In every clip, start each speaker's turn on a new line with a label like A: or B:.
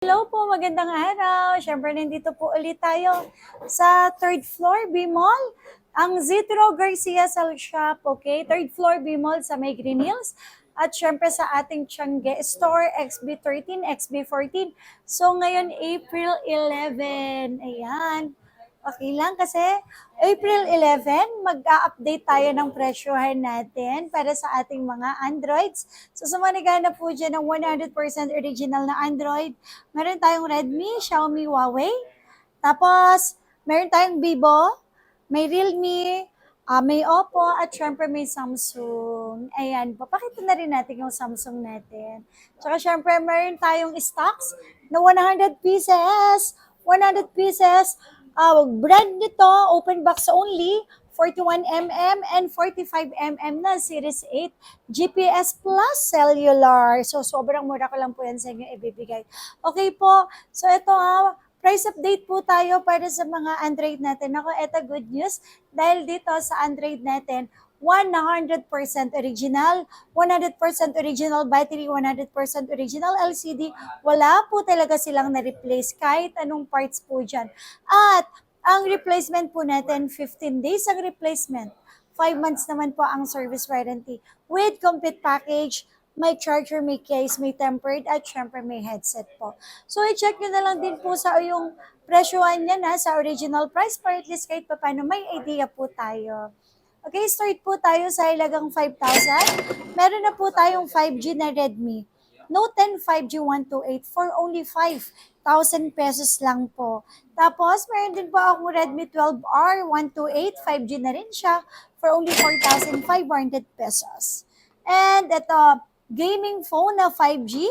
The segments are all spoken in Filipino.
A: Hello po, magandang araw. Siyempre, nandito po ulit tayo sa third floor, B-Mall. Ang Zitro Garcia Cell Shop, okay? Third floor, B-Mall sa May Green Hills. At syempre sa ating Tiangge Store, XB13, XB14. So, ngayon, April 11. Ayan. Okay lang kasi April 11, mag-a-update tayo ng presyohan natin para sa ating mga Androids. So sa mga naghahanap po dyan ng 100% original na Android, meron tayong Redmi, Xiaomi, Huawei. Tapos, meron tayong Vivo, may Realme, may Oppo, at syempre may Samsung. Ayan, papakita na rin natin yung Samsung natin. Tsaka syempre, meron tayong stocks na 100 pieces. 100 pieces. Brand nito, open box only, 41mm and 45mm na Series 8 GPS Plus Cellular. So, sobrang mura ko lang po yan sa inyo ibibigay. Okay po, so ito price update po tayo para sa mga Android natin. Ako, ito good news dahil dito sa Android natin, 100% original, 100% original battery, 100% original LCD. Wala po talaga silang na-replace kahit anong parts po dyan. At ang replacement po natin, 15 days ang replacement. 5 months naman po ang service warranty with complete package, may charger, may case, may tempered, at syempre may headset po. So, i-check nyo na lang din po sa yung presyohan niya na sa original price para at least kahit pa paano may idea po tayo. Okay, start po tayo sa halagang 5,000. Meron na po tayong 5G na Redmi Note 10 5G 128 for only 5,000 pesos lang po. Tapos, meron din po akong Redmi 12R 128, 5G na rin siya for only 4,500 pesos. And ito, gaming phone na 5G.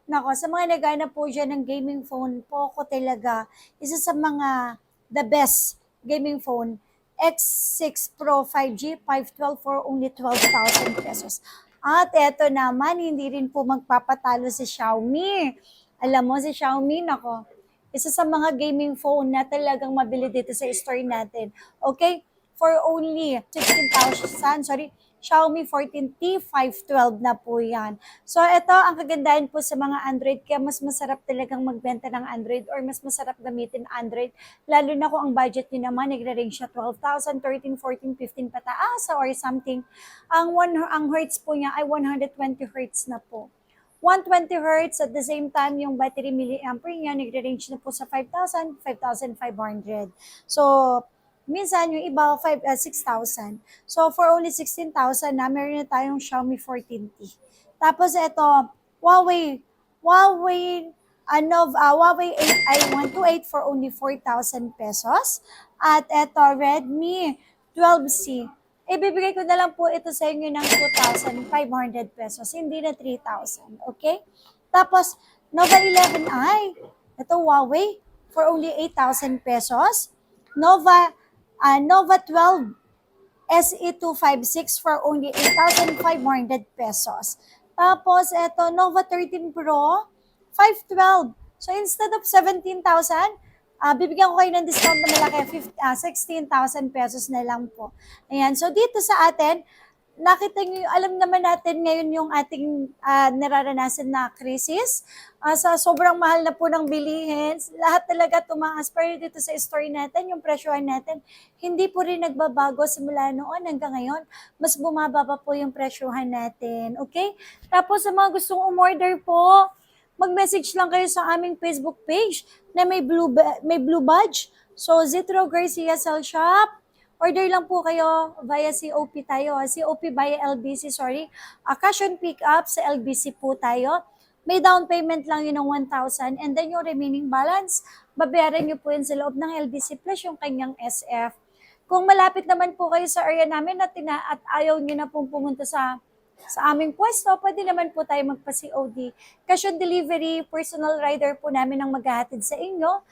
A: Nako, sa mga naghanap po dyan ng gaming phone, Poco talaga. Isa sa mga the best gaming phone. X6 Pro 5G 512 for only 12,000 pesos. At eto naman, hindi rin po magpapatalo si Xiaomi. Alam mo, si Xiaomi, nako, isa sa mga gaming phone na talagang mabili dito sa store natin. Okay? For only 16,000, sorry, Xiaomi 14T 512 na po yan. So ito ang kagandahan po sa mga Android, kaya mas masarap talagang magbenta ng Android or mas masarap gamitin Android, lalo na kung ang budget niyo naman nagre-range siya 12,000, 13, 14, 15 pataas or something. Ang hertz po niya ay 120 hertz na po. 120 hertz at the same time yung battery milliampere niya nagre-range na po sa 5,000, 5,500. So, minsan yung iba 6,000. So, for only 16,000 na, meron na tayong Xiaomi 14T. Tapos ito, Huawei, Huawei 8i 128 for only 4,000 pesos. At ito, Redmi 12C. Ibibigay ko na lang po ito sa inyo ng 2,500 pesos, hindi na 3,000. Okay? Tapos, Nova 11i, ito Huawei, for only 8,000 pesos. Nova 12 SE256 for only 8,500 pesos. Tapos, ito, Nova 13 Pro, 512. So, instead of 17,000, bibigyan ko kayo ng discount na malaki, 16,000 pesos na lang po. Ayan, so dito sa atin, nakita nyo, alam naman natin ngayon yung ating nararanasan na krisis. Sa sobrang mahal na po ng bilihin, lahat talaga tumaas. Pero dito sa store natin, yung presyohan natin, hindi po rin nagbabago simula noon hanggang ngayon. Mas bumababa po yung presyohan natin. Okay? Tapos sa mga gustong umorder po, mag-message lang kayo sa aming Facebook page na may blue badge. So, Zitro Garcia Cell Shop. Order lang po kayo via COP tayo. COP via LBC, sorry. Cash on pick up sa LBC po tayo. May down payment lang yun ng 1,000 and then yung remaining balance, babayaran nyo po yun sa loob ng LBC plus yung kanyang SF. Kung malapit naman po kayo sa area namin at ayaw nyo na pong pumunta sa aming pwesto, pwede naman po tayo magpa-COD. Cash on delivery, personal rider po namin ang maghahatid sa inyo.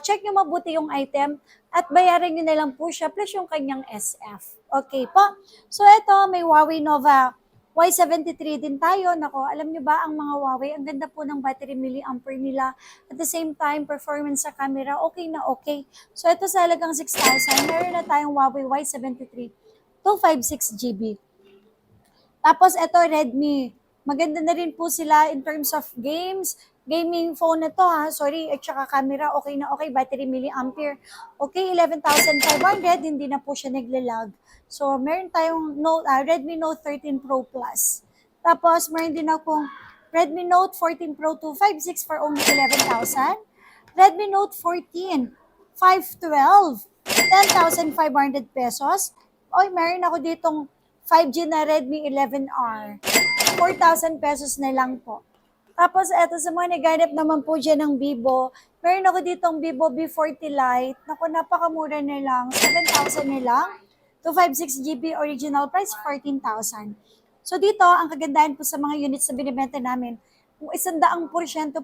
A: Check nyo mabuti yung item at bayaran nyo na lang po siya plus yung kanyang SF. Okay po? So ito, may Huawei Nova Y73 din tayo. Nako, alam nyo ba ang mga Huawei, ang ganda po ng battery milliampere nila. At the same time, performance sa camera, okay na okay. So ito sa halagang 6,000, meron na tayong Huawei Y73 256GB. Tapos ito, Redmi. Maganda na rin po sila in terms of games, gaming phone na to ha, sorry, at saka camera, okay na okay, battery milliampere. Okay, 11,500, hindi na po siya naglalag. So, meron tayong Redmi Note 13 Pro Plus. Tapos, meron din akong Redmi Note 14 Pro 256 for only 11,000. Redmi Note 14, 512, 10,500 pesos. Oy, meron ako ditong 5G na Redmi 11R. 4,000 pesos na lang po. Tapos, eto sa mga naghanap naman po dyan ng Vivo, meron ako ditong Vivo V40 Lite. Naku, napakamura na lang. 7,000 na lang. 256GB original price, 14,000. So dito, ang kagandahan po sa mga units na binibenta namin, 100%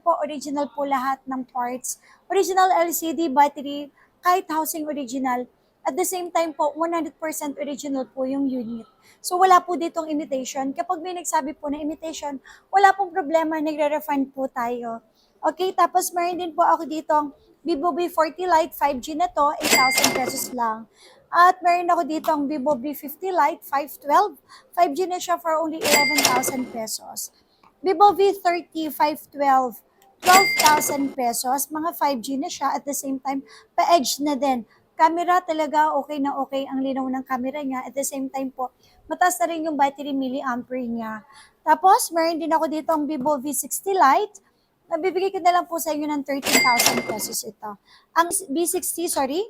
A: po original po lahat ng parts. Original LCD, battery, kahit housing original. At the same time po, 100% original po yung unit. So wala po ditong imitation. Kapag may nagsabi po na imitation, wala pong problema, nagre-refund po tayo. Okay, tapos meron din po ako ditong Vivo V40 Lite 5G na to, 8,000 pesos lang. At meron ako ditong Vivo V50 Lite 512, 5G na siya for only 11,000 pesos. Vivo V30 512, 12,000 pesos, mga 5G na siya, at the same time, pa-edge na din. Camera talaga okay na okay ang linaw ng camera niya. At the same time po, mataas na rin yung battery milliampere niya. Tapos, meron din ako dito ang Vivo V60 Lite. Nabibigay ko na lang po sa inyo ng 13,000 pesos ito. Ang V60, sorry,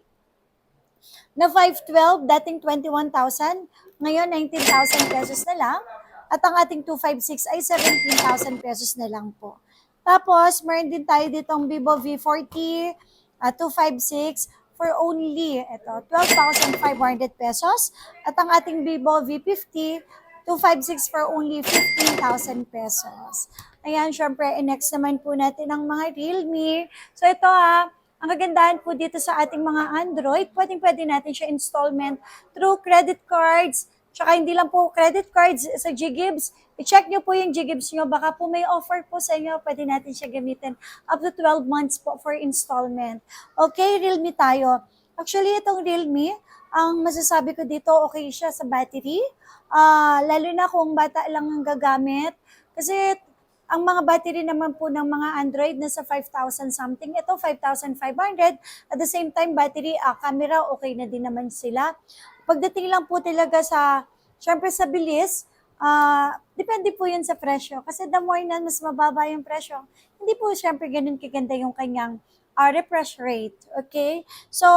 A: na 512, dating 21,000, ngayon 19,000 pesos na lang. At ang ating 256 ay 17,000 pesos na lang po. Tapos, meron din tayo ditong Vivo V40, 256, for only ito, 12,500 pesos. At ang ating Vivo V50, 256 for only 15,000 pesos. Ayan, syempre, next naman po natin ang mga Realme. So ito ang kagandahan po dito sa ating mga Android, pwede natin siya installment through credit cards, tsaka hindi lang po credit cards sa GGibs. I-check nyo po yung GGibs nyo, baka po may offer po sa inyo, pwede natin siya gamitin up to 12 months po for installment. Okay, Realme tayo. Actually, itong Realme, ang masasabi ko dito, okay siya sa battery. Lalo na kung bata lang ang gagamit. Kasi ang mga battery naman po ng mga Android nasa 5,000 something. Ito 5,500. At the same time, battery, camera, okay na din naman sila. Pagdating lang po talaga sa, syempre sa bilis, depende po yun sa presyo. Kasi the more na mas mababa yung presyo, hindi po syempre ganun kaganda yung kanyang refresh rate. Okay? So,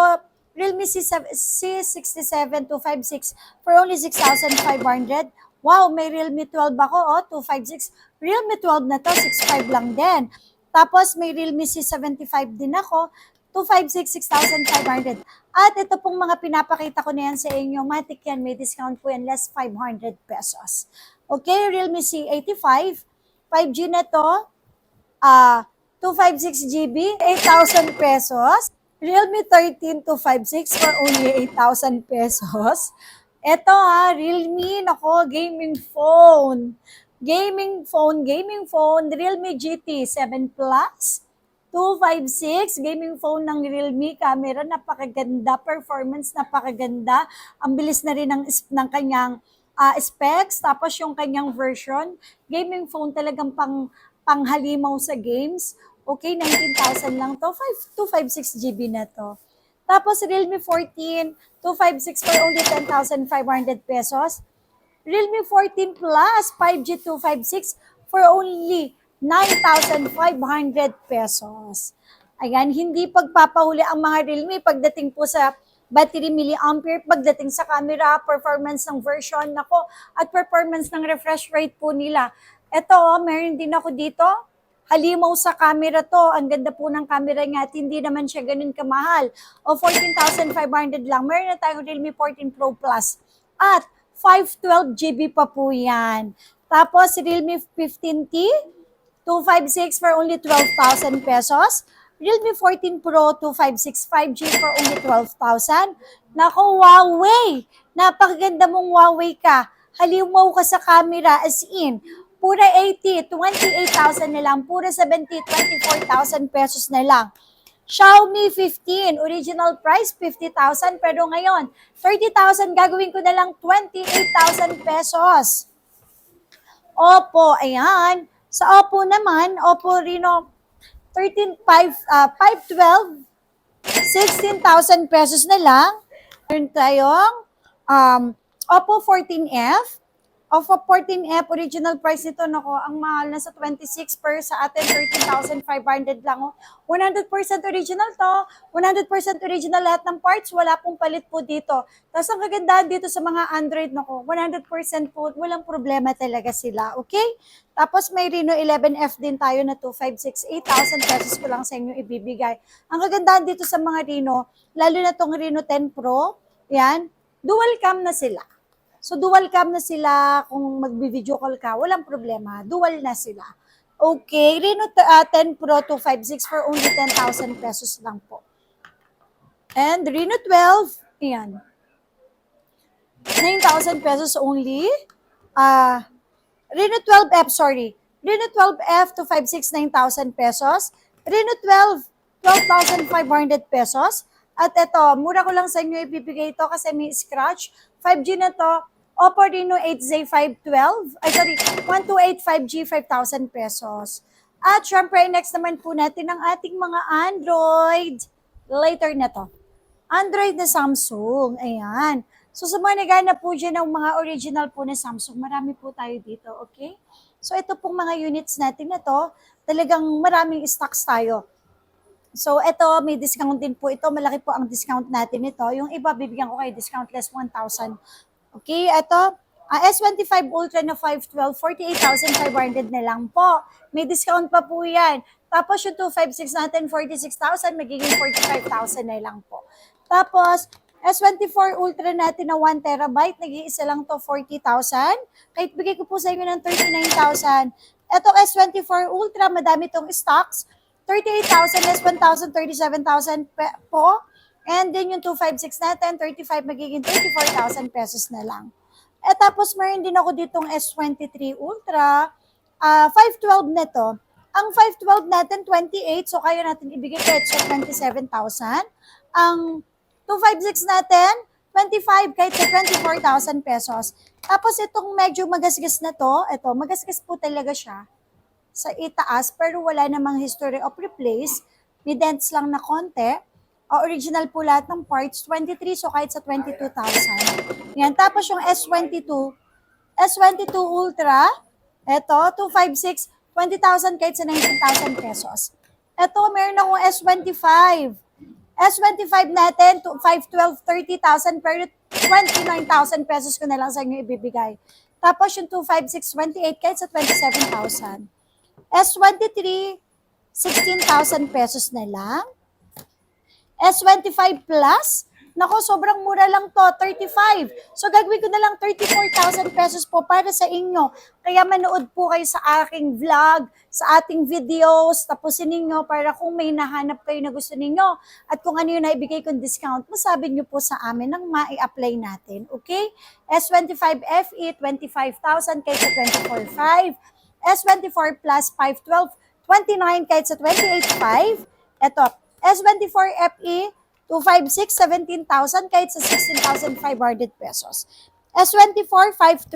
A: Realme C67-256 for only 6,500. Wow, may Realme 12 ako, 256. Realme 12 na to, 6,500 lang din. Tapos may Realme C75 din ako, 256, 6,500. At ito pong mga pinapakita ko na yan sa inyo, matik yan, may discount po yan, less 500 pesos. Okay, Realme C85, 5G na to, 256GB, 8,000 pesos. Realme 13 256 for only 8,000 pesos. Ito Realme, nako, gaming phone. Gaming phone, Realme GT 7 Plus, 256, gaming phone ng Realme, camera, napakaganda, performance, napakaganda. Ang bilis na rin ng kanyang specs, tapos yung kanyang version, gaming phone talagang panghalimaw sa games. Okay, 19,000 lang to, 256GB na to. Tapos Realme 14, 256 for only 10,500 pesos. Realme 14 Plus 5G 256 for only 9,500 pesos. Ayan, hindi pagpapahuli ang mga Realme pagdating po sa battery milliampere, pagdating sa camera, performance ng version, nako, at performance ng refresh rate po nila. Ito, meron din ako dito. Halimaw sa camera to. Ang ganda po ng camera niya at hindi naman siya ganun kamahal. O 14,500 lang. Meron na tayong Realme 14 Pro Plus. At 512GB pa po yan. Tapos Realme 15T, 256 for only 12,000 pesos. Realme 14 Pro 256 5G for only 12,000. Nako, Huawei! Napakaganda mong Huawei ka. Halimaw ka sa camera as in. Pura 80, 28,000 na lang. Pura 70, 24,000 pesos na lang. Xiaomi 15, original price 50,000, pero ngayon 30,000, gagawin ko na lang 28,000 pesos. Oppo, ayan. Sa Oppo naman, Oppo Reno 512, 16,000 pesos na lang. Meron tayong Oppo 14F. Oppo 14F, original price nito, nako, ang mahal na sa 26 per sa atin, 13,500 lang. 100% original to, 100% original lahat ng parts, wala pong palit po dito. Tapos ang kagandahan dito sa mga Android, nako, 100% po, walang problema talaga sila, okay? Tapos may Reno 11F din tayo na 256, 8,000 pesos ko lang sa inyo ibibigay. Ang kagandahan dito sa mga Reno, lalo na tong Reno 10 Pro, yan, dual cam na sila. So, dual cam na sila. Kung mag-video call ka, walang problema. Dual na sila. Okay, Reno 10 Pro 256 for only 10,000 pesos lang po. And Reno 12, ayan. 9,000 pesos only. Reno 12F, sorry. Reno 12F 256, 9,000 pesos. Reno 12, 12,500 pesos. At ito, mura ko lang sa inyo ibibigay ito kasi may scratch. 5G na to. Oppo Reno 8Z 512, 128 5G, 5,000 pesos. At syempre, next naman po natin ang ating mga Android. Later na to. Android na Samsung. Ayan. So sa mga naghanap po dyan ng mga original po na Samsung, marami po tayo dito, okay? So ito pong mga units natin na to, talagang maraming stocks tayo. So ito, may discount din po ito. Malaki po ang discount natin ito. Yung iba, bibigyan ko kayo discount less 1,000. Okay, ito, S25 Ultra na 512, 48,500 na lang po. May discount pa po yan. Tapos yung 256 natin, 46,000, magiging 45,000 na lang po. Tapos, S24 Ultra natin na 1 terabyte, nag-iisa lang to 40,000. Kahit bigay ko po sa inyo ng 39,000. Etong S24 Ultra, madami tong stocks. 38,000 less 1,000, 37,000 po. And then yung 256 natin, 35 magiging 34,000 pesos na lang. At tapos meron din ako ditong S23 Ultra, 512 na to. Ang 512 natin, 28, so kaya natin ibigay kahit sa 27,000. Ang 256 natin, 25 kahit sa 24,000 pesos. Tapos itong medyo magasgas na to, ito, magasgas po talaga siya sa itaas, pero wala namang history of replace. May dents lang na konti. Original po lahat ng parts, 23, so kahit sa 22,000. Yan. Tapos yung S22 Ultra, eto, 256, 20,000 kahit sa 19,000 pesos. Eto, meron akong S25. S25 natin, 512, 30,000, pero 29,000 pesos ko na lang sa inyo ibibigay. Tapos yung 256, 28 kahit sa 27,000. S23, 16,000 pesos na lang. S25 Plus, nako, sobrang mura lang to, 35. So gagawin ko na lang 34,000 pesos po para sa inyo. Kaya manood po kayo sa aking vlog, sa ating videos, tapusin ninyo para kung may nahanap kayo na gusto ninyo at kung ano yung naibigay kong discount, masabi nyo po sa amin nang ma-apply natin. Okay? S25 FE, 25,000 kahit sa 24,500. S24 Plus, 512, 29 kahit sa 28,500. Ito, S24 FE, 256, 17,000 kahit sa 16,500 pesos. S24 512,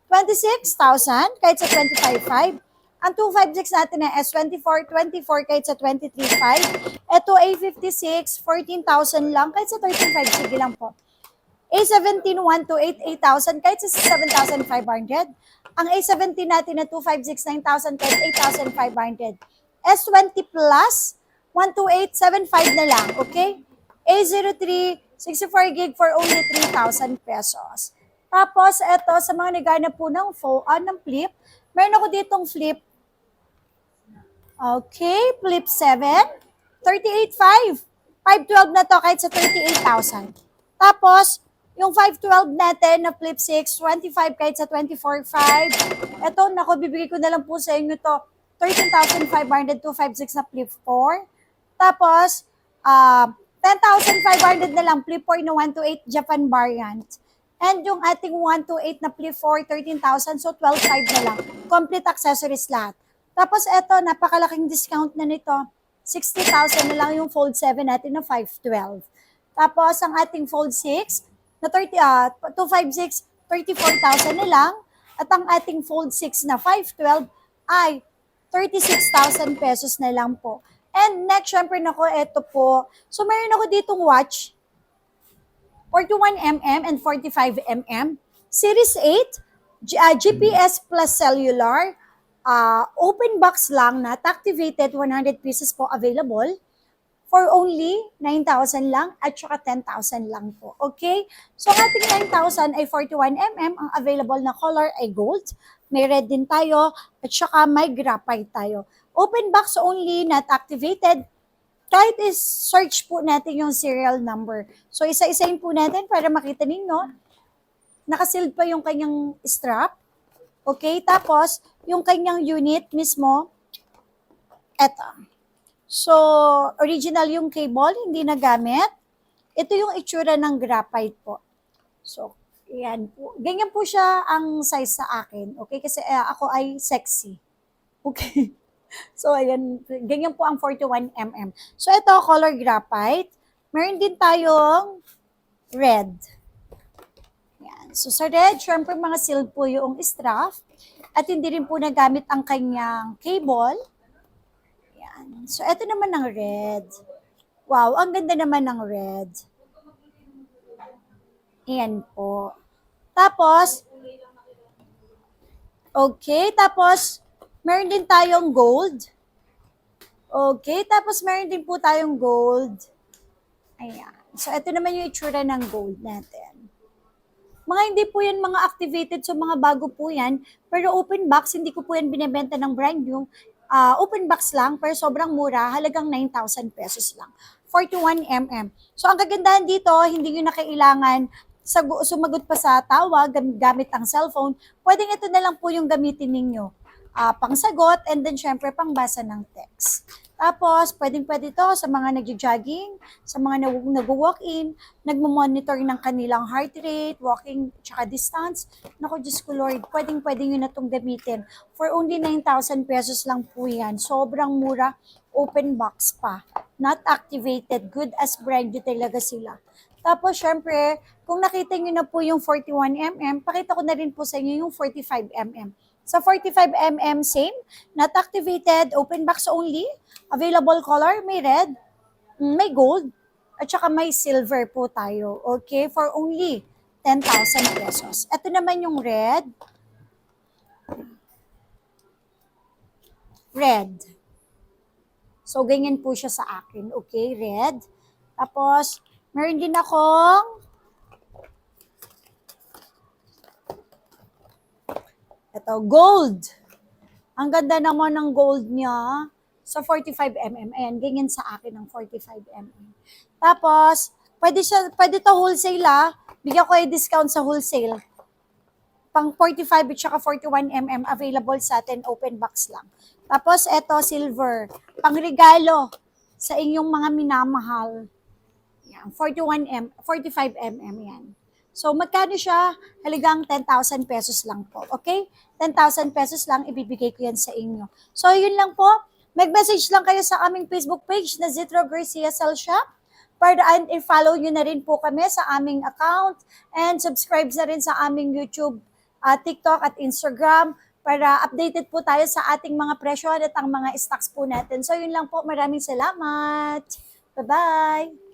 A: 26,000 kahit sa 25,500. Ang 256 natin na S24, 24 kahit sa 23,500. Ito A56, 14,000 lang kahit sa 13,500. Sige lang po. A17, 128, 8,000 kahit sa 7,500. Ang A17 natin na 256, 9,000 kahit 8,500. S20 Plus, 12875 na lang, okay? A03, 64 gig for only 3,000 pesos. Tapos, eto, sa mga naghanap po ng flip, meron ako ditong flip. Okay, flip 7, 38.5. 512 na to kahit sa 38,000. Tapos, yung 512 natin na flip 6, 25 kahit sa 24.5. Eto, nako, bibigay ko na lang po sa inyo to. 13,500, 256 na flip 4. Tapos, 10,500 na lang, flip 4 na 128 Japan variant. And yung ating 128 na flip 4, 13,000, so 12,500 na lang. Complete accessories lahat. Tapos eto, napakalaking discount na nito. 60,000 na lang yung Fold 7 natin na 512. Tapos, ang ating Fold 6 na 256, 34,000 na lang. At ang ating Fold 6 na 512 ay 36,000 pesos na lang po. And next, syempre nako, eto po. So, meron ako ditong watch, 41mm and 45mm. Series 8, GPS plus cellular, open box lang, not activated, 100 pieces po available for only 9,000 lang at saka 10,000 lang po. Okay? So, ang ating 9,000 ay 41mm. Ang available na color ay gold. May red din tayo at saka may graphite tayo. Open box only, not activated. Kahit is-search po natin yung serial number. So, isa-isayin po natin para makita ninyo. Nakasealed pa yung kanyang strap. Okay? Tapos, yung kanyang unit mismo, eto. So, original yung cable, hindi nagamit. Ito yung itsura ng graphite po. So, yan po. Ganyan po siya ang size sa akin. Okay? Kasi ako ay sexy. Okay? So, ayan. Ganyan po ang 41mm. So, ito, color graphite. Meron din tayong red. Yan. So, sa red, syempre mga sealed po yung strap. At hindi rin po nagamit ang kanyang cable. So, eto naman ang red. Wow, ang ganda naman ng red. Ayan po. Tapos, okay, tapos, meron din tayong gold. Okay, tapos meron din po tayong gold. Ayan. So, eto naman yung itsura ng gold natin. Mga hindi po yan mga activated, so mga bago po yan. Pero open box, hindi ko po yan binibenta ng brand new. Open box lang, pero sobrang mura, halagang 9,000 pesos lang. 41mm. So, ang kagandahan dito, hindi nyo na kailangan sumagot pa sa tawag gamit ang cellphone. Pwedeng ito na lang po yung gamitin ninyo. Pangsagot, and then syempre pangbasa ng text. Tapos, pwedeng-pwede ito sa mga nagjo-jogging, sa mga nag-walk-in, nagmo-monitor ng kanilang heart rate, walking, tsaka distance. Naku, Diyos ko Lord, pwedeng-pwede nyo na itong gamitin. For only 9,000 pesos lang po yan. Sobrang mura, open box pa. Not activated, good as brand new talaga sila. Tapos, syempre, kung nakita nyo na po yung 41mm, pakita ko na rin po sa inyo yung 45mm. Sa 45mm, same, not activated, open box only, available color, may red, may gold, at saka may silver po tayo. Okay, for only 10,000 pesos. Ito naman yung red. Red. So, ganyan po siya sa akin. Okay, red. Tapos, meron din akong ito, gold. Ang ganda naman ng gold niya sa 45mm. Ayan, ganyan sa akin ang 45mm. Tapos, pwede to wholesale Bigyan ko yung discount sa wholesale. Pang 45 at saka 41mm available sa atin, open box lang. Tapos, eto, silver. Pang regalo sa inyong mga minamahal. Yan, 45mm yan. So, magkano siya? Halagang 10,000 pesos lang po. Okay? 10,000 pesos lang, ibibigay ko yan sa inyo. So, yun lang po. Mag-message lang kayo sa aming Facebook page na Zitro Garcia Cell Shop. Para i-follow nyo na rin po kami sa aming account and subscribe na rin sa aming YouTube, TikTok at Instagram para updated po tayo sa ating mga presyo at ang mga stocks po natin. So, yun lang po. Maraming salamat. Bye-bye.